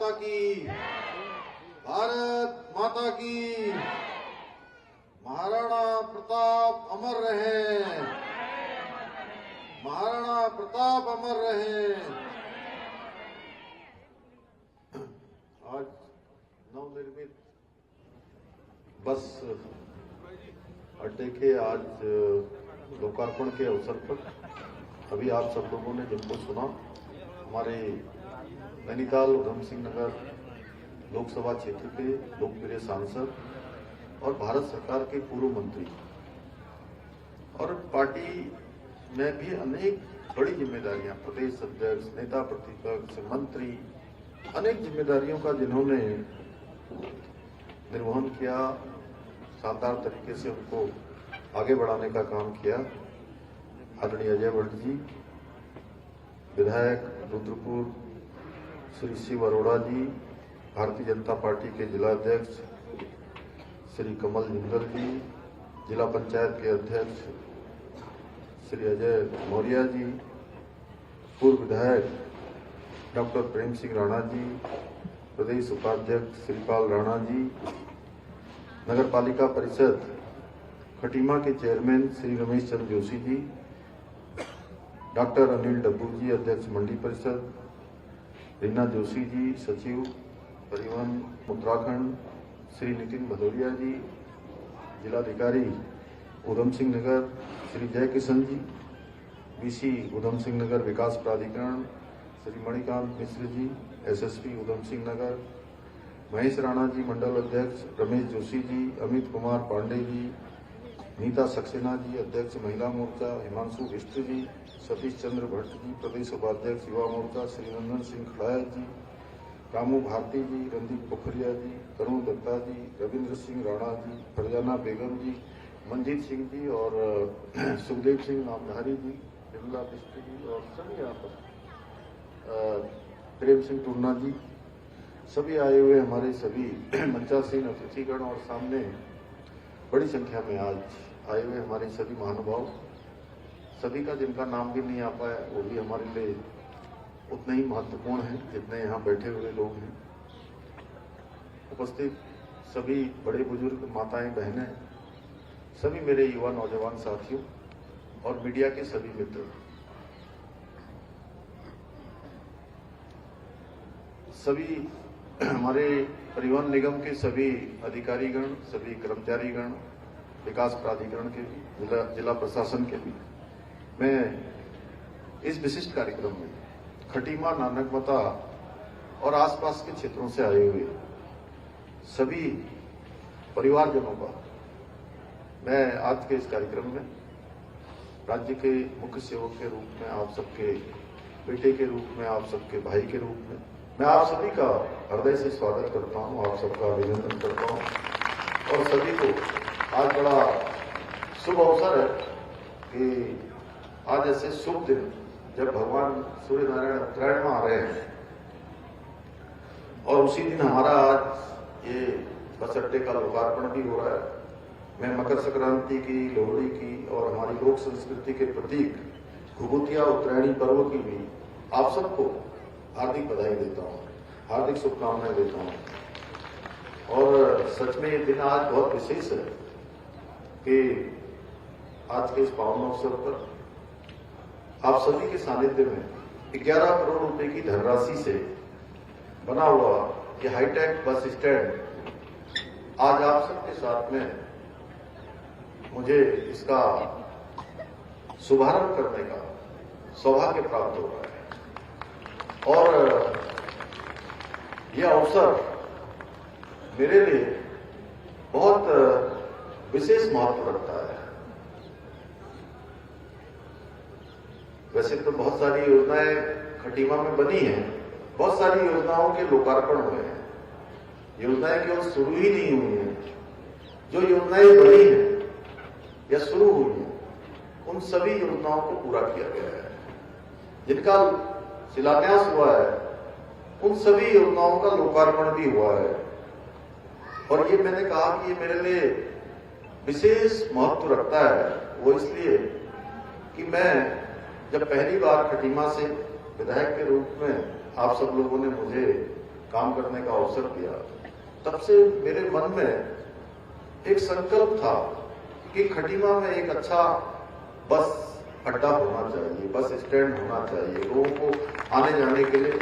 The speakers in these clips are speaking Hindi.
माता की, भारत माता की। महाराणा प्रताप अमर रहे, महाराणा प्रताप अमर रहे। आज नवनिर्मित बस अड्डे के आज लोकार्पण के अवसर पर अभी आप सब लोगों ने जिनको सुना, हमारे नैनीताल उधम सिंह नगर लोकसभा क्षेत्र के लोकप्रिय सांसद और भारत सरकार के पूर्व मंत्री और पार्टी में भी अनेक बड़ी जिम्मेदारियां, प्रदेश अध्यक्ष, नेता प्रतिपक्ष, मंत्री, अनेक जिम्मेदारियों का जिन्होंने निर्वहन किया, शानदार तरीके से उनको आगे बढ़ाने का काम किया। आदरणीय अजय भट्ट जी, विधायक रुद्रपुर श्री शिव अरोड़ा जी, भारतीय जनता पार्टी के जिला अध्यक्ष श्री कमल जिंदल जी, जिला पंचायत के अध्यक्ष श्री अजय मौर्य जी, पूर्व विधायक डॉक्टर प्रेम सिंह राणा जी, प्रदेश उपाध्यक्ष श्रीपाल राणा जी, नगर पालिका परिषद खटीमा के चेयरमैन श्री रमेश चंद्र जोशी जी, डॉक्टर अनिल डब्बू जी, अध्यक्ष मंडी परिषद, रीना जोशी जी, सचिव परिवहन उत्तराखंड श्री नितिन भदौरिया जी, जिलाधिकारी उधम सिंह नगर श्री जय किशन जी, बीसी उधम सिंह नगर विकास प्राधिकरण श्री मणिकांत मिश्र जी, एसएसपी उधम सिंह नगर, महेश राणा जी, मंडल अध्यक्ष रमेश जोशी जी, अमित कुमार पांडे जी, नीता सक्सेना जी, अध्यक्ष महिला मोर्चा हिमांशु बिष्ट जी, सतीश चंद्र भट्ट जी, प्रदेश उपाध्यक्ष युवा मोर्चा श्री नंदन सिंह खड़ाया जी, रामू भारती जी, रणदीप पोखरिया जी, तरुण दत्ता जी, रविंद्र सिंह राणा जी, फरजाना बेगम जी, मंजीत सिंह जी और सुखदेव सिंह नामधारी जी, विमला बिष्ट जी और सभी यहाँ पर प्रेम सिंह टूरना जी, सभी आए हुए हमारे सभी मंचासीन अतिथिगण और सामने बड़ी संख्या में आज आए हुए हमारे सभी महानुभाव, सभी का जिनका नाम भी नहीं आ पाया वो भी हमारे लिए उतने ही महत्वपूर्ण है जितने यहाँ बैठे हुए लोग हैं। उपस्थित सभी बड़े बुजुर्ग, माताएं, बहनें, सभी मेरे युवा नौजवान साथियों और मीडिया के सभी मित्र, सभी हमारे परिवहन निगम के सभी अधिकारीगण, सभी कर्मचारीगण, विकास प्राधिकरण के भी, जिला प्रशासन के भी, मैं इस विशिष्ट कार्यक्रम में खटीमा, नानकमता और आसपास के क्षेत्रों से आए हुए सभी परिवारजनों का मैं आज के इस कार्यक्रम में राज्य के मुख्य सेवक के रूप में, आप सबके बेटे के रूप में, आप सबके भाई के रूप में मैं आप सभी का हृदय से स्वागत करता हूं, आप सबका अभिनंदन करता हूं और सभी को आज बड़ा शुभ अवसर है कि आज ऐसे शुभ दिन जब भगवान सूर्य नारायण उत्तरायण में आ रहे हैं और उसी दिन हमारा आज ये बस अड्डे का लोकार्पण भी हो रहा है। मैं मकर संक्रांति की, लोहड़ी की और हमारी लोक संस्कृति के प्रतीक घुघुतिया उत्तरायणी पर्व की भी आप सबको हार्दिक बधाई देता हूं, हार्दिक शुभकामनाएं देता हूं। और सच में ये दिन आज बहुत विशेष है कि आज के इस पावन अवसर पर आप सभी के सानिध्य में 11 करोड़ रुपए की धनराशि से बना हुआ ये हाईटेक बस स्टैंड आज आप सबके साथ में मुझे इसका शुभारंभ करने का सौभाग्य प्राप्त हो रहा है और यह अवसर मेरे लिए बहुत विशेष महत्व रखता है। वैसे तो बहुत सारी योजनाएं खटीमा में बनी हैं, बहुत सारी योजनाओं के लोकार्पण हुए हैं, योजनाएं केवल शुरू ही नहीं हुई हैं। जो योजनाएं बनी हैं या शुरू हुई हैं, उन सभी योजनाओं को पूरा किया गया है। जिनका शिलान्यास हुआ है, उन सभी योजनाओं का लोकार्पण भी हुआ है। और ये मैंने कहा कि ये मेरे लिए विशेष महत्व रखता है, वो इसलिए कि मैं जब पहली बार खटीमा से विधायक के रूप में आप सब लोगों ने मुझे काम करने का अवसर दिया, तब से मेरे मन में एक संकल्प था कि खटीमा में एक अच्छा बस अड्डा होना चाहिए, बस स्टैंड होना चाहिए, लोगों को आने जाने के लिए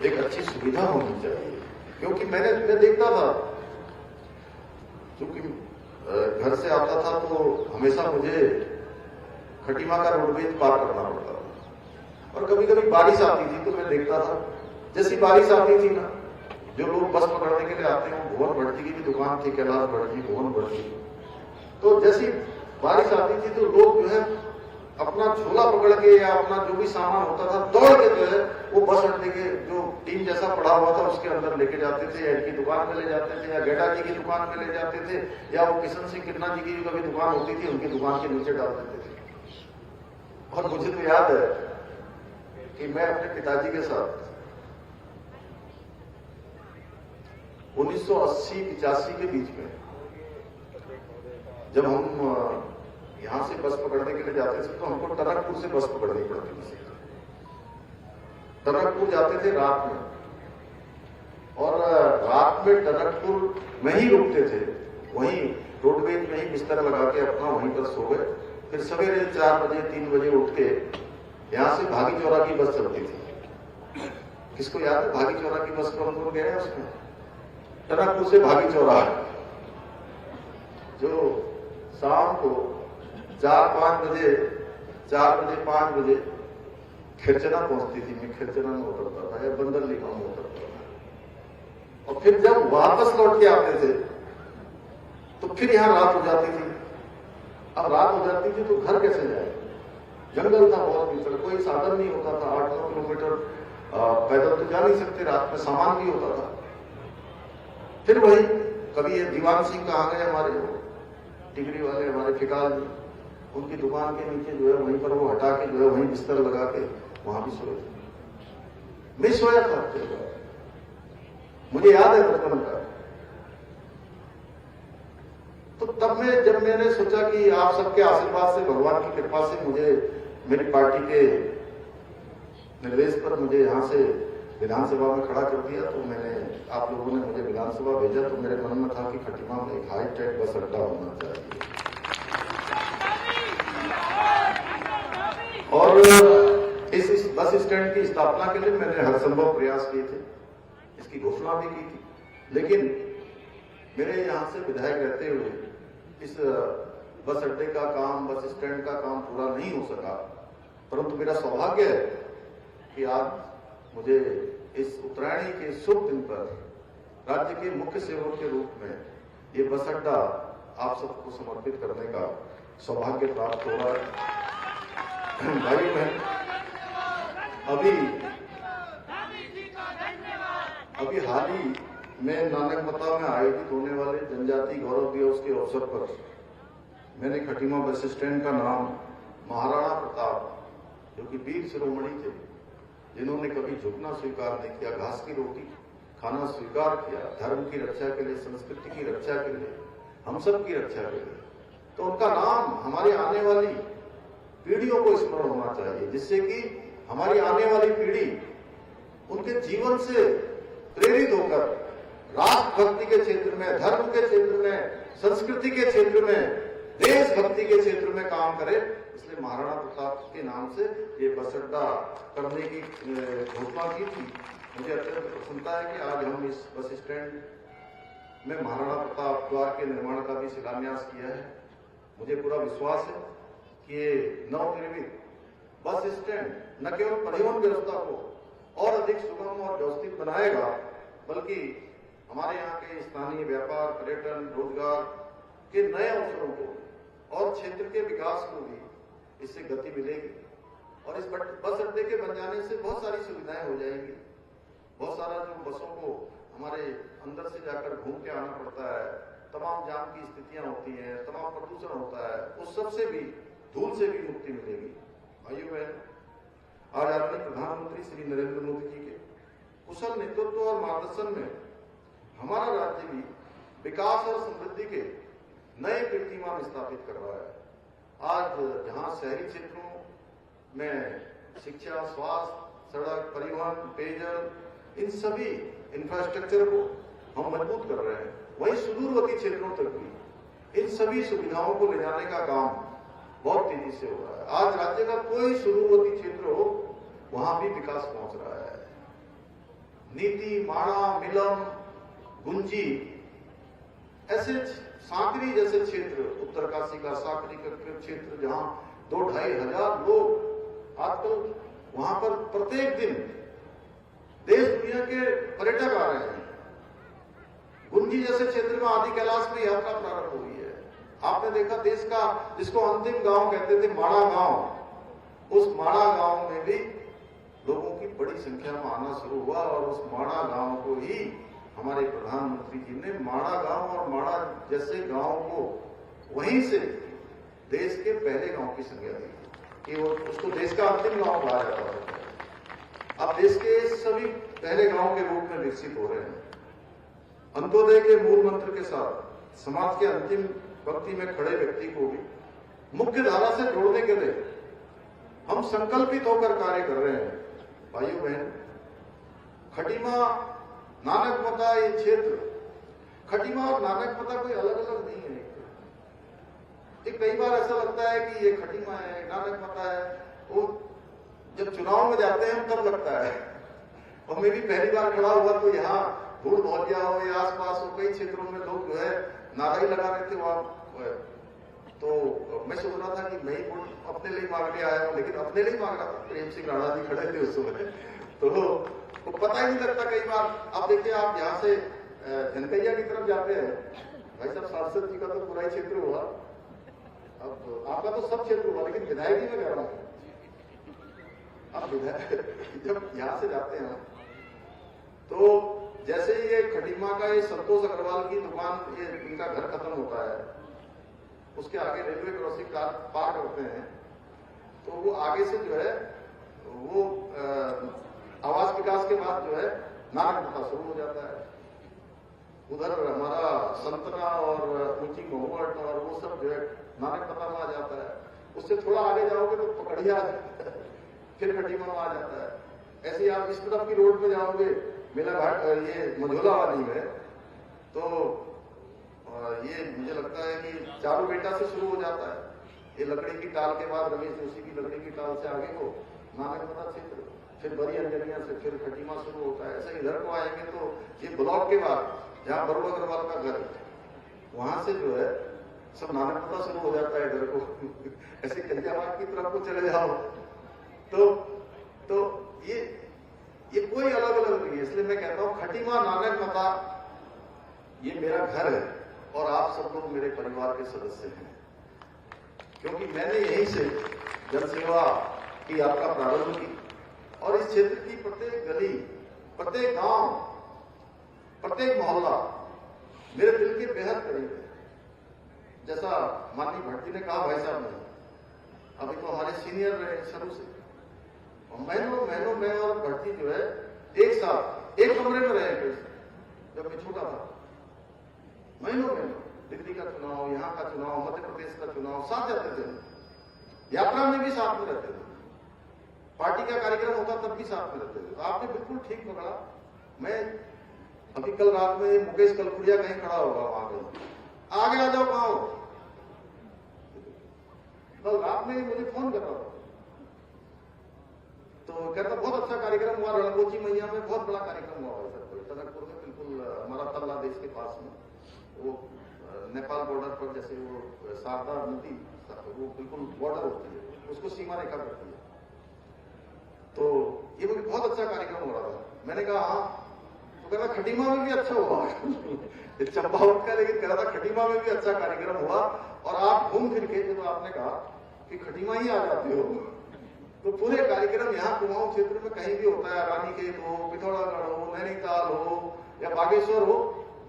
एक अच्छी सुविधा होनी चाहिए। क्योंकि मैं देखता था, क्योंकि घर से आता था तो हमेशा मुझे खटीमा का रोडवेज पार करना पड़ता था, और कभी कभी बारिश आती थी तो मैं देखता था, जैसी बारिश आती थी ना, जो लोग बस पकड़ने के लिए आते हैं, भुवन भट्टी की भी दुकान थी, कैलाश भट्टी, भुवन भट्टी, तो जैसी बारिश आती थी तो लोग जो है अपना झोला पकड़ के या अपना जो भी सामान होता था दौड़ के जो है वो बस अड्डे के जो टीम जैसा पड़ा हुआ था उसके अंदर लेके जाते थे, या इनकी दुकान में ले जाते थे, या गेटा जी की दुकान में ले जाते थे, या वो किशन सिंह किन्ना जी की कभी दुकान होती थी उनकी दुकान के नीचे डाल देते थे। और मुझे तो याद है कि मैं अपने पिताजी के साथ 1980-85 के बीच में जब हम यहां से बस पकड़ने के लिए जाते थे तो हमको टनकपुर से बस पकड़नी पड़ती थी। टनकपुर जाते थे रात में, और रात में टनकपुर में ही रुकते थे, वहीं रोडवेज में ही बिस्तर लगा के अपना वहीं पर सो गए। फिर सवेरे 4 बजे 3 बजे उठ के यहां से भागी चौरा की बस चलती थी। किसको याद है भागी चौरा की बस कौन कौन गया उसमें? टनकपुर से भागी चौरा जो शाम को 4-5 बजे 5 बजे खिरचना पहुंचती थी। मैं खिरचना में उतरता था या बंदरली गांव में उतरता था, और फिर जब वापस लौट के आते थे तो फिर यहां रात हो जाती थी। अब रात हो जाती थी तो घर कैसे जाए? जंगल था बहुत भीतर, कोई साधन नहीं होता था, 8-9 किलोमीटर पैदल तो जा नहीं सकते, रात में सामान भी होता था। फिर वही कभी ये दीवान सिंह कहाँ गए हमारे टिकरी वाले, हमारे फिकाल जी, उनकी दुकान के नीचे जो है वहीं पर वो हटा के जो है वहीं बिस्तर लगा के वहां भी सोए थे। मैं सोया था, मुझे याद है बचपन का। तो तब में जब मैंने सोचा कि आप सबके आशीर्वाद से, भगवान की कृपा से मुझे मेरी पार्टी के निर्देश पर मुझे यहां से विधानसभा में खड़ा कर दिया, तो मैंने आप लोगों ने मुझे विधानसभा भेजा, तो मेरे मन में था कि खटीमा में एक हाईटेक बस अड्डा होना चाहिए। और इस बस स्टैंड की स्थापना के लिए मैंने हर संभव प्रयास किए थे, इसकी घोषणा भी की थी, लेकिन मेरे यहां से विधायक रहते हुए इस बस अड्डे का काम, बस स्टैंड का काम पूरा नहीं हो सका। परंतु मेरा सौभाग्य है कि आज मुझे इस उत्तरायणी के शुभ दिन पर राज्य के मुख्य सेवक के रूप में ये बस अड्डा आप सबको समर्पित करने का सौभाग्य प्राप्त हो रहा है। भाई बहन, अभी हाल ही में नानकमता में आयोजित होने वाले जनजाति गौरव दिवस के अवसर पर मैंने खटीमा बस स्टैंड का नाम महाराणा प्रताप, जो कि वीर शिरोमणि थे, जिन्होंने कभी झुकना स्वीकार नहीं किया, घास की रोटी खाना स्वीकार किया, धर्म की रक्षा के लिए, संस्कृति की रक्षा के लिए, हम सब की रक्षा के लिए, तो उनका नाम हमारी आने वाली पीढ़ियों को स्मरण होना चाहिए, जिससे कि हमारी आने वाली पीढ़ी उनके जीवन से प्रेरित होकर राष्ट्रभक्ति के क्षेत्र में, धर्म के क्षेत्र में, संस्कृति के क्षेत्र में, देशभक्ति के क्षेत्र में काम करे। इसलिए महाराणा प्रताप के नाम से ये बस अड्डा करने की घोषणा की थी। मुझे अत्यंत प्रसन्नता है कि आज हम इस बस स्टैंड में महाराणा प्रताप द्वार के निर्माण का भी शिलान्यास किया है। मुझे पूरा विश्वास है कि ये नवनिर्मित बस स्टैंड न केवल परिवहन व्यवस्था को और अधिक सुगम और व्यवस्थित बनाएगा, बल्कि हमारे यहाँ के स्थानीय व्यापार, पर्यटन, रोजगार के नए अवसरों को और क्षेत्र के विकास को भी इससे गति मिलेगी। और इस बस अड्डे के बन जाने से बहुत सारी सुविधाएं हो जाएंगी। बहुत सारा जो बसों को हमारे अंदर से जाकर घूम के आना पड़ता है, तमाम जाम की स्थितियां होती हैं, तमाम प्रदूषण होता है, उस सब से भी, धूल से भी मुक्ति मिलेगी। भाइयों बहन, आज आदरणीय प्रधानमंत्री श्री नरेंद्र मोदी जी के कुशल नेतृत्व और मार्गदर्शन में हमारा राज्य भी विकास और समृद्धि के नए कीर्तिमान स्थापित कर रहा है। आज जहां शहरी क्षेत्रों में शिक्षा, स्वास्थ्य, सड़क, परिवहन, पेयजल, इन सभी इंफ्रास्ट्रक्चर को हम मजबूत कर रहे हैं, वहीं सुदूरवर्ती क्षेत्रों तक भी इन सभी सुविधाओं को ले जाने का काम बहुत तेजी से हो रहा है। आज राज्य का कोई सुदूरवर्ती क्षेत्र हो, वहां भी विकास पहुंच रहा है। नीति, माणा, मिलम, गुंजी ऐसे सांकरी जैसे क्षेत्र, उत्तरकाशी का सांकरी का क्षेत्र, जहां 2-2.5 हजार लोग आजकल वहां पर प्रत्येक दिन देश दुनिया के पर्यटक आ रहे हैं। गुंजी जैसे क्षेत्र में आदि कैलाश में यात्रा प्रारंभ हुई है। आपने देखा देश का जिसको अंतिम गांव कहते थे माणा गांव, उस माणा गांव में भी लोगों की बड़ी संख्या में आना शुरू हुआ और उस माणा गांव को ही हमारे प्रधानमंत्री जी ने माणा गांव और माणा जैसे गांव को वहीं से देश के पहले गांव की संज्ञा दी कि वो उसको देश का अंतिम गांव कहा जाता है। अब देश के सभी पहले गांव के रूप में विकसित हो रहे हैं। अंत्योदय के मूल मंत्र के साथ समाज के अंतिम पंक्ति में खड़े व्यक्ति को भी मुख्य धारा से जोड़ने के लिए हम संकल्पित होकर कार्य कर रहे हैं। भाइयों बहन, खटीमा नानकमता ये क्षेत्र, खटीमा और नानकमता कोई अलग अलग नहीं है। एक कई बार ऐसा लगता है कि ये खटीमा है, नानकमता है, वो जब चुनाव में जाते हैं तब लगता है। और मैं भी पहली बार खड़ा हुआ तो यहाँ धूल भौजिया हो या आसपास हो, कई क्षेत्रों में लोग जो है नारा ही लगा रहे थे वहां। तो मैं सोच रहा था कि मैं ही वोट अपने लिए मांगने आया हूं, लेकिन अपने लिए मांग रहा था। प्रेम सिंह राणा जी खड़े थे उस समय, तो पता ही नहीं लगता कई बार। आप देखिए, आप यहाँ से जनकैया की तरफ जाते हैं, भाई साहब सांसद जी का तो पूरा ही क्षेत्र हुआ, अब आपका तो सब क्षेत्र हुआ, लेकिन विधायक ही में कह रहा हूं। अब विधायक जब यहाँ से जाते हैं तो जैसे ये खटीमा का ये संतोष अग्रवाल की दुकान, ये इनका घर खत्म होता है, उसके आगे रेलवे क्रॉसिंग पार करते हैं, तो वो आगे से जो है वो आवास विकास के बाद जो है नानकमता शुरू हो जाता है। उधर हमारा संतना और ऊंची मोहट और वो सब जो है नानकमता में आ जाता है। उससे थोड़ा आगे जाओगे तो पकड़िया फिर खटीमा में आ जाता है। ऐसे ही आप इस तरफ की रोड पे जाओगे, मेला घाट, ये मझोला वाली में, तो ये मुझे लगता है कि चारों बेटा से शुरू हो जाता है। ये लकड़ी की टाल के बाद रमेश जोशी की लकड़ी की टाल से आगे को नानकमता क्षेत्र, फिर बड़ी अंजनिया से फिर खटीमा शुरू होता है। ऐसे इधर को आएंगे तो ये ब्लॉक के बाद जहां बरुआ अग्रवाल का घर, वहां से जो है सब नानकमता शुरू हो जाता है इधर को। ऐसे कलियाबाग की तरफ को चले जाओ तो ये कोई अलग अलग नहीं है। इसलिए मैं कहता हूं खटीमा नानकमता ये मेरा घर है और आप सब लोग मेरे परिवार के सदस्य हैं, क्योंकि मैंने यहीं से जनसेवा की यात्रा प्रारंभ की और इस क्षेत्र की प्रत्येक गली, प्रत्येक गांव, प्रत्येक मोहल्ला मेरे दिल के बेहद करीब है। जैसा माननीय भट्टी ने कहा, भाई साहब ने अभी तो हमारे सीनियर रहे शुरू से, महीनों में और भट्टी जो है एक साथ एक कमरे में रहे। जब मैं छोटा था, महीनों दिल्ली का चुनाव, यहाँ का चुनाव, मध्य प्रदेश का चुनाव, साथ जाते थे। यात्रा में भी साथ में रहते थे, पार्टी का कार्यक्रम होता तब भी साथ में रहते थे। तो आपने बिल्कुल ठीक पकड़ा। मैं अभी कल रात में मुकेश कलकुड़िया कहीं खड़ा होगा, वहां गई, आगे आ जाओ, कहां हो? कल रात में मुझे फोन कर रहा था, तो कहता बहुत अच्छा कार्यक्रम हुआ रणकोची मैया में, बहुत बड़ा कार्यक्रम हुआ टनकपुर में, बिल्कुल हमारा बांग्लादेश के पास में, वो नेपाल बॉर्डर पर, जैसे वो शारदा नदी वो बिल्कुल बॉर्डर होती है, उसको सीमा रेखा करती है। तो ये मुझे बहुत अच्छा कार्यक्रम हो रहा था। मैंने कहा हाँ, तो कहता खटीमा में भी अच्छा हुआ। चंपावत का, लेकिन कह रहा था खटीमा में भी अच्छा कार्यक्रम हुआ। और आप घूम फिर के जब आपने कहा कि खटीमा ही आ जाते हो, तो पूरे कार्यक्रम यहाँ कुमाऊं क्षेत्र में कहीं भी होता है, रानीखेत हो, पिथौरागढ़ हो, नैनीताल हो या बागेश्वर हो,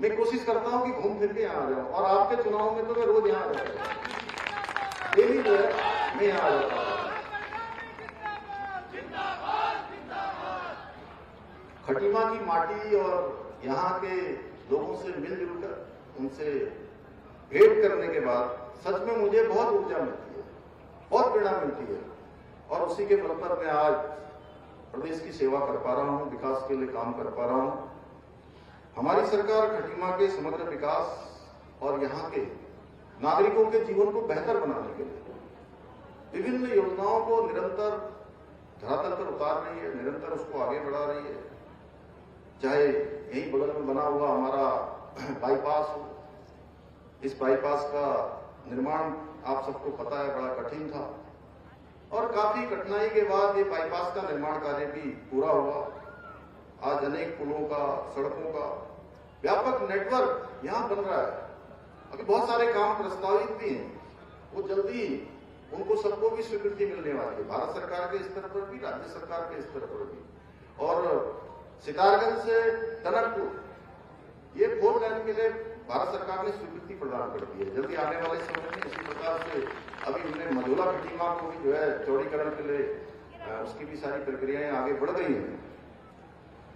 मैं कोशिश करता हूँ कि घूम फिर के यहाँ आ जाऊँ। और आपके चुनाव में तो मैं रोज यहाँ आ जाता हूँ, डेली जो है मैं यहाँ आ जाता हूँ। खटीमा की माटी और यहाँ के लोगों से मिलजुल कर उनसे भेंट करने के बाद सच में मुझे बहुत ऊर्जा मिलती है, बहुत प्रेरणा मिलती है। और उसी के बल पर मैं आज प्रदेश की सेवा कर पा रहा हूँ, विकास के लिए काम कर पा रहा हूँ। हमारी सरकार खटीमा के समग्र विकास और यहाँ के नागरिकों के जीवन को बेहतर बनाने के लिए विभिन्न योजनाओं को निरंतर धरातल पर उतार रही है, निरंतर उसको आगे बढ़ा रही है। चाहे यही बगल में बना हुआ हमारा बाईपास हो, इस बाईपास का निर्माण आप सबको पता है बड़ा कठिन था और काफी कठिनाई के बाद ये बाईपास का निर्माण कार्य भी पूरा हुआ। आज अनेक पुलों का, सड़कों का व्यापक नेटवर्क यहां बन रहा है। अभी बहुत सारे काम प्रस्तावित भी हैं, वो जल्दी उनको सबको भी स्वीकृति मिलने वाली है, भारत सरकार के स्तर पर भी, राज्य सरकार के स्तर पर भी। और सितारगंज से टनकपुर ये 4 लाइन के लिए भारत सरकार ने स्वीकृति प्रदान कर दी है। जल्दी आने वाले समय में इसी प्रकार से अभी हमने मझोला खटीमा को भी जो है चौड़ीकरण के लिए उसकी भी सारी प्रक्रियाएं आगे बढ़ गई हैं।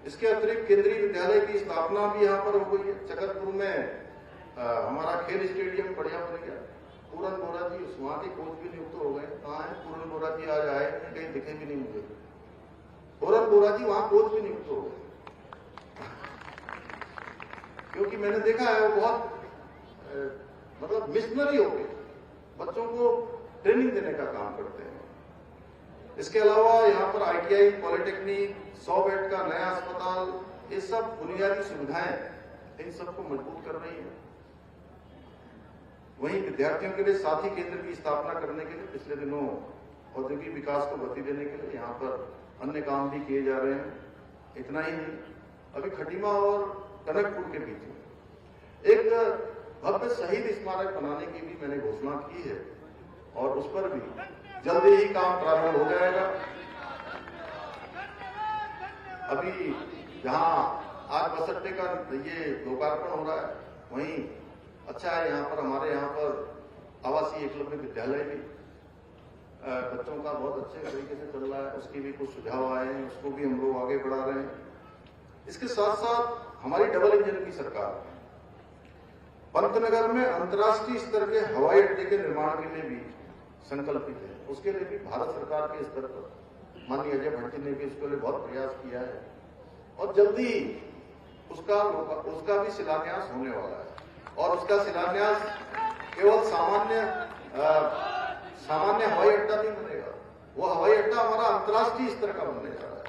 इसके अतिरिक्त केंद्रीय विद्यालय की स्थापना भी यहाँ पर हो गई है। चकरपुर में हमारा खेल स्टेडियम बढ़िया बन गया। पूरन बोरा जी वहां के कोच भी नियुक्त हो गए। कहाँ है पूरन बोरा जी? आज आए नहीं, कहीं दिखे भी नहीं मुझे। पूरन बोरा जी वहां कोच भी नियुक्त हो गए क्योंकि मैंने देखा है वो बहुत मतलब मिशनरी हो गए, बच्चों को ट्रेनिंग देने का काम करते हैं। इसके अलावा यहाँ पर ITI, पॉलिटेक्निक, 100 बेड का नया अस्पताल, ये सब बुनियादी सुविधाएं इन सबको मजबूत कर रही है। वहीं विद्यार्थियों के लिए साथी केंद्र की स्थापना करने के लिए पिछले दिनों औद्योगिक विकास को गति देने के लिए यहाँ पर अन्य काम भी किए जा रहे हैं। इतना ही नहीं, अभी खटीमा और टनकपुर के बीच में एक भव्य शहीद स्मारक बनाने की भी मैंने घोषणा की है और उस पर भी जल्दी ही काम प्रारंभ हो जाएगा। अभी जहां आज बस अड्डे का ये लोकार्पण हो रहा है, वहीं अच्छा है यहाँ पर हमारे यहाँ पर आवासीय एकलव्य विद्यालय भी बच्चों का बहुत अच्छे तरीके से चल रहा है। उसके भी कुछ सुझाव आए हैं, उसको भी हम लोग आगे बढ़ा रहे हैं। इसके साथ साथ हमारी डबल इंजन की सरकार पंतनगर में अंतर्राष्ट्रीय स्तर के हवाई अड्डे के निर्माण के लिए भी संकल्पित है। उसके लिए भी भारत सरकार के स्तर पर माननीय अजय भट्टी ने भी इसके लिए बहुत प्रयास किया है और जल्दी उसका भी शिलान्यास होने वाला है। और उसका शिलान्यास केवल सामान्य हवाई अड्डा नहीं बनेगा, वो हवाई अड्डा हमारा अंतर्राष्ट्रीय स्तर का बनने जा रहा है।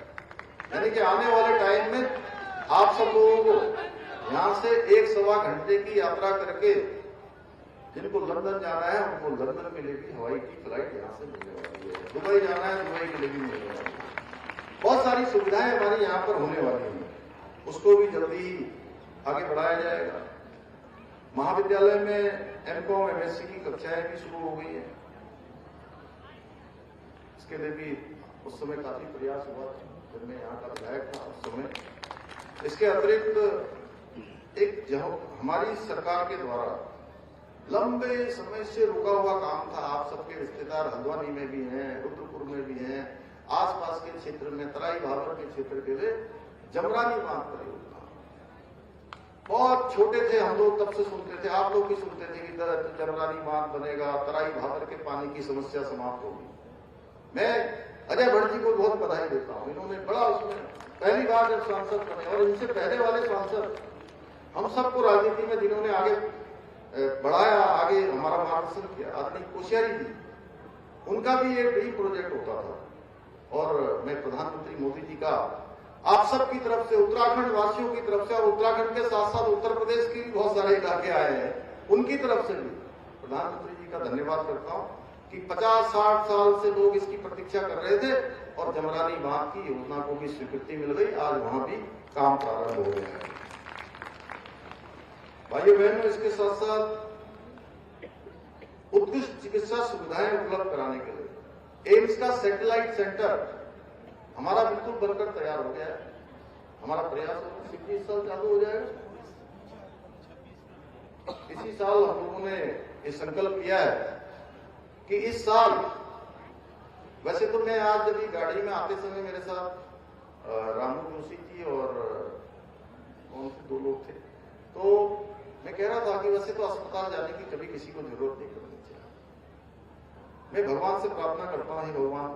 यानी कि आने वाले टाइम में आप सब लोगों को यहां से 1-1.25 घंटे की यात्रा करके जिनको लंदन जाना है उनको लंदन के लिए भी हवाई की फ्लाइट यहां से मिलने वाली है। दुबई जाना है, दुबई के लिए भी मिलने वाली है। बहुत सारी सुविधाएं हमारी यहां पर होने वाली हैं, उसको भी जल्दी आगे बढ़ाया जाएगा। महाविद्यालय में MCOM, MSc की कक्षाएं भी शुरू हो गई हैं। इसके लिए भी उस समय काफी प्रयास हुआ जब मैं यहाँ का विधायक था उस समय। इसके अतिरिक्त एक हमारी सरकार के द्वारा लंबे समय से रुका हुआ काम था। आप सबके रिश्तेदार हल्द्वानी में भी हैं, रुद्रपुर में भी हैं, आसपास के क्षेत्र में तराई भाबर के क्षेत्र के लिए जमरानी बांध परियोजना। बहुत छोटे थे हम लोग, तब से सुनते थे, आप लोग भी सुनते थे कि जमरानी बांध बनेगा, तराई भाबर के पानी की समस्या समाप्त होगी। मैं अजय भट्ट जी को बहुत बधाई देता हूं, इन्होंने बड़ा उसमें पहली बार जब सांसद बने और इनसे पहले वाले सांसद हम सबको राजनीति में जिन्होंने आगे बढ़ाया, आगे हमारा मार्गदर्शन किया, आदरणीय कोश्यारी जी, उनका भी एक ड्रीम प्रोजेक्ट होता था। और मैं प्रधानमंत्री मोदी जी का आप सब की तरफ से, उत्तराखंड वासियों की तरफ से और उत्तराखंड के साथ साथ उत्तर प्रदेश के भी बहुत सारे इलाके आए हैं, उनकी तरफ से भी प्रधानमंत्री जी का धन्यवाद करता हूं कि 50-60 साल से लोग इसकी प्रतीक्षा कर रहे थे और जमरानी बांध की योजना को भी स्वीकृति मिल गई। आज वहां भी काम प्रारंभ हो गया है। भाइयों बहनों, इसके साथ साथ उत्कृष्ट चिकित्सा सुविधाएं उपलब्ध कराने के लिए एम्स का सैटेलाइट सेंटर हमारा बिल्कुल बनकर तैयार हो गया है। हमारा प्रयास है कि इस साल चालू हो जाएगा। इसी साल हम लोगों ने ये संकल्प किया है कि इस साल, वैसे तो मैं आज जब गाड़ी में आते समय मेरे साथ रामू जोशी जी और कौन से 2 लोग थे, तो मैं कह रहा था कि वैसे तो अस्पताल जाने की कभी किसी को जरूरत नहीं पड़नी चाहिए। मैं भगवान से प्रार्थना करता हूं, हे भगवान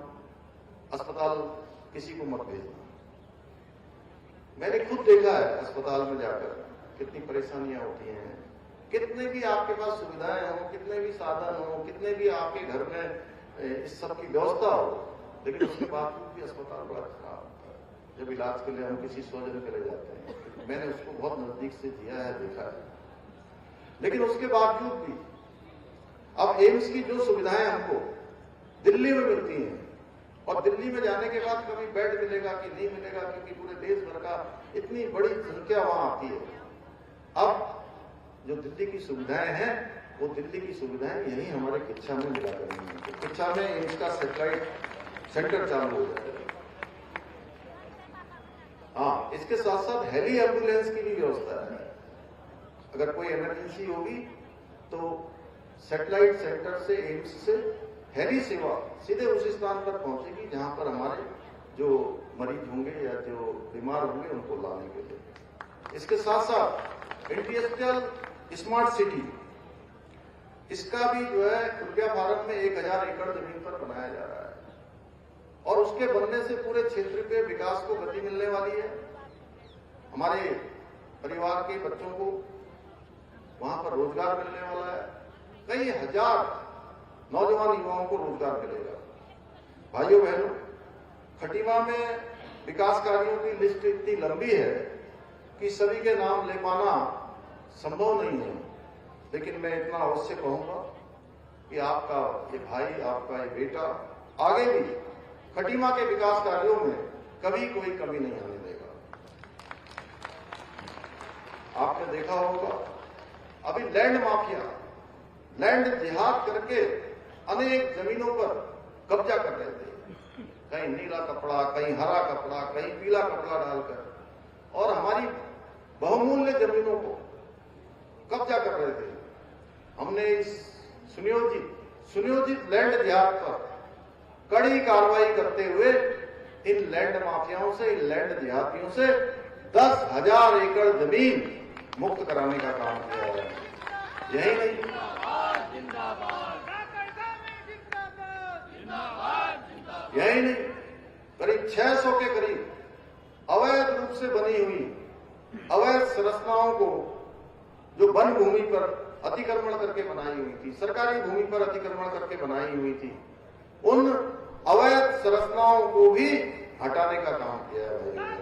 अस्पताल किसी को मत भेजना। मैंने खुद देखा है अस्पताल में जाकर कितनी परेशानियां होती हैं। कितने भी आपके पास सुविधाएं हो, कितने भी साधन हो, कितने भी आपके घर में इस सब की व्यवस्था हो, लेकिन उसके बावजूद भी अस्पताल बड़ा खराब होता है। जब इलाज के लिए हम किसी स्वजन के लिए जाते हैं, मैंने उसको बहुत नजदीक से जिया है, देखा है, लेकिन उसके बावजूद भी अब एम्स की जो सुविधाएं हमको दिल्ली में मिलती हैं, और दिल्ली में जाने के बाद कभी बेड मिलेगा कि नहीं मिलेगा, क्योंकि पूरे देश भर का इतनी बड़ी संख्या वहां आती है। अब जो दिल्ली की सुविधाएं हैं, वो दिल्ली की सुविधाएं यही हमारे किच्छा में मिला करेंगी। तो किच्छा में एम्स का सैटेलाइट सेंटर चालू हो जाएगा। हाँ, इसके साथ साथ हेली एम्बुलेंस की भी व्यवस्था है। अगर कोई इमरजेंसी होगी तो सैटेलाइट सेंटर से, एम्स से हेली सेवा सीधे उस स्थान पर पहुंचेगी जहां पर हमारे जो मरीज होंगे या जो बीमार होंगे उनको लाने के लिए। इसके साथ साथ इंडस्ट्रियल स्मार्ट सिटी, इसका भी जो है रुपया फार्म में 1000 एकड़ जमीन पर बनाया जा रहा है, और उसके बनने से पूरे क्षेत्र के विकास को गति मिलने वाली है। हमारे परिवार के बच्चों को वहां पर रोजगार मिलने वाला है। कई हजार नौजवान युवाओं को रोजगार मिलेगा। भाइयों बहनों, खटीमा में विकास कार्यों की लिस्ट इतनी लंबी है कि सभी के नाम ले पाना संभव नहीं है, लेकिन मैं इतना अवश्य कहूंगा कि आपका ये भाई, आपका ये बेटा आगे भी खटीमा के विकास कार्यों में कभी कोई कमी नहीं आने देगा। आपने देखा होगा अभी लैंड माफिया, लैंड जिहाद करके अनेक जमीनों पर कब्जा कर रहे थे। कहीं नीला कपड़ा, कहीं हरा कपड़ा, कहीं पीला कपड़ा डालकर, और हमारी बहुमूल्य जमीनों को कब्जा कर रहे थे। हमने इस सुनियोजित लैंड जिहाद पर कड़ी कार्रवाई करते हुए इन लैंड माफियाओं से, इन लैंड जिहादियों से 10,000 एकड़ जमीन मुक्त कराने का काम किया है। यही नहीं, यही नहीं, करीब 600 के करीब अवैध रूप से बनी हुई अवैध संरचनाओं को, जो वन भूमि पर अतिक्रमण करके बनाई हुई थी, सरकारी भूमि पर अतिक्रमण करके बनाई हुई थी, उन अवैध संरचनाओं को भी हटाने का काम किया है।